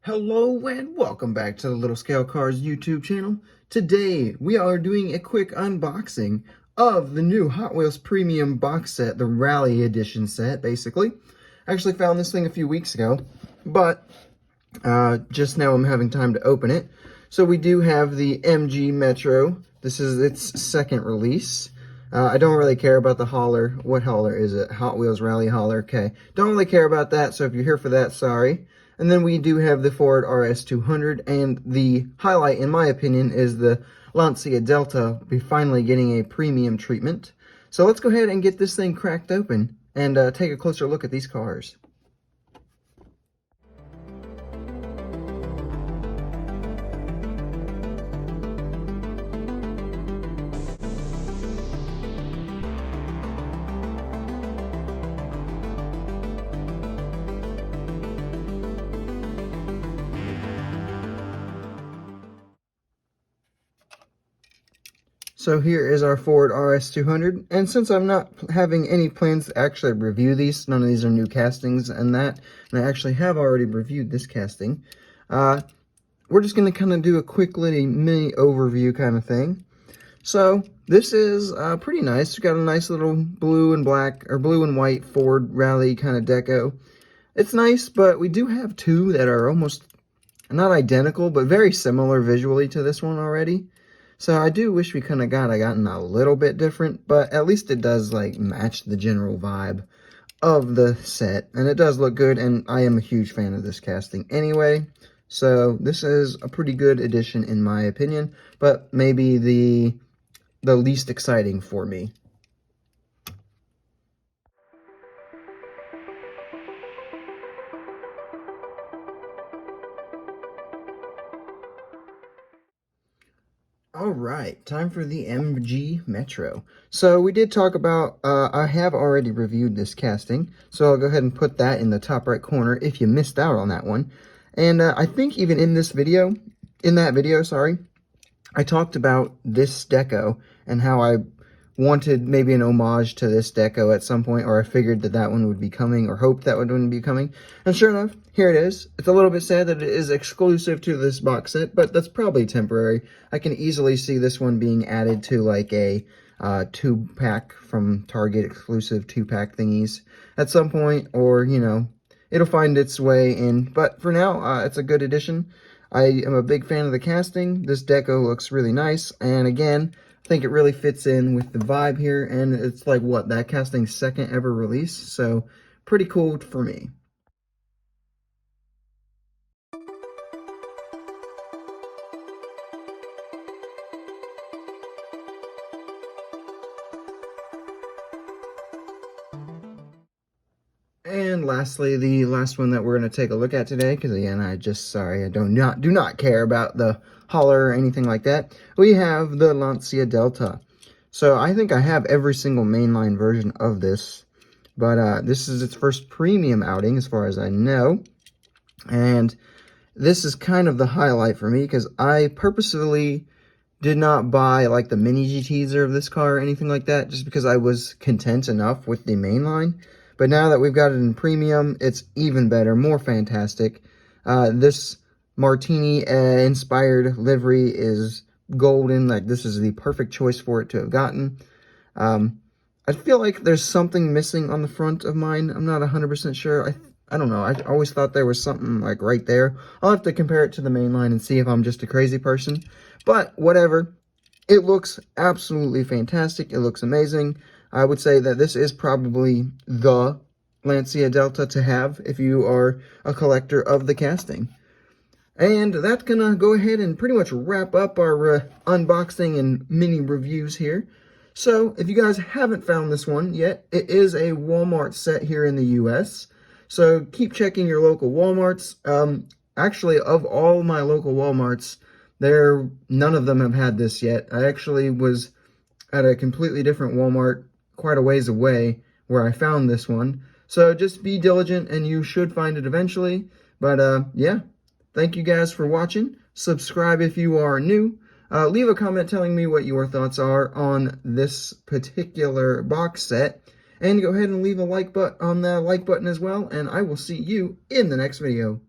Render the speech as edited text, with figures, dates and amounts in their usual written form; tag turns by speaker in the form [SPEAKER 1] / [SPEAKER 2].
[SPEAKER 1] Hello and welcome back to the Little Scale Cars YouTube channel. Today we are doing a quick unboxing of the new Hot Wheels Premium box set, the Rally Edition set, basically. I actually found this thing a few weeks ago, but just now I'm having time to open it. So we do have the MG Metro. This is its second release. I don't really care about the hauler. What hauler is it? Hot Wheels Rally hauler. Okay. Don't really care about that, so if you're here for that, sorry. And then we do have the Ford RS200, and the highlight, in my opinion, is the Lancia Delta finally getting a premium treatment. So let's go ahead and get this thing cracked open and take a closer look at these cars. So here is our Ford RS200, and since I'm not having any plans to actually review these, none of these are new castings and I actually have already reviewed this casting, we're just going to kind of do a quick little mini overview kind of thing. So this is pretty nice. It's got a nice little blue and black, or blue and white Ford Rally kind of deco. It's nice, but we do have two that are almost, not identical, but very similar visually to this one already. So I do wish we could have gotten a little bit different, but at least it does like match the general vibe of the set, and it does look good, and I am a huge fan of this casting anyway. So this is a pretty good addition in my opinion, but maybe the least exciting for me. Alright, time for the MG Metro. So we did talk about, I have already reviewed this casting, so I'll go ahead and put that in the top right corner if you missed out on that one. And I think even in that video, I talked about this deco and how I wanted maybe an homage to this deco at some point, or I figured that one would be coming, or hoped that one would be coming. And sure enough, here it is. It's a little bit sad that it is exclusive to this box set, but that's probably temporary. I can easily see this one being added to like a 2-pack from Target, exclusive 2-pack thingies at some point, or, you know, it'll find its way in. But for now, it's a good addition. I am a big fan of the casting. This deco looks really nice, and again, I think it really fits in with the vibe here, and it's like, what, that casting's second ever release, so pretty cool for me. And lastly, the last one that we're going to take a look at today, because again, I do not care about the hauler or anything like that. We have the Lancia Delta. So I think I have every single mainline version of this, but this is its first premium outing as far as I know. And this is kind of the highlight for me, because I purposefully did not buy like the mini GTs of this car or anything like that, just because I was content enough with the mainline. But now that we've got it in premium, it's even better, more fantastic. This Martini-inspired livery is golden. Like, this is the perfect choice for it to have gotten. I feel like there's something missing on the front of mine. I'm not 100% sure. I don't know. I always thought there was something like right there. I'll have to compare it to the main line and see if I'm just a crazy person. But whatever. It looks absolutely fantastic. It looks amazing. I would say that this is probably the Lancia Delta to have if you are a collector of the casting. And that's going to go ahead and pretty much wrap up our unboxing and mini reviews here. So if you guys haven't found this one yet, it is a Walmart set here in the US. So keep checking your local Walmarts. Actually, of all my local Walmarts, none of them have had this yet. I actually was at a completely different Walmart quite a ways away where I found this one. So just be diligent and you should find it eventually. But yeah, thank you guys for watching. Subscribe if you are new. Leave a comment telling me what your thoughts are on this particular box set. And go ahead and leave a like button on the like button as well. And I will see you in the next video.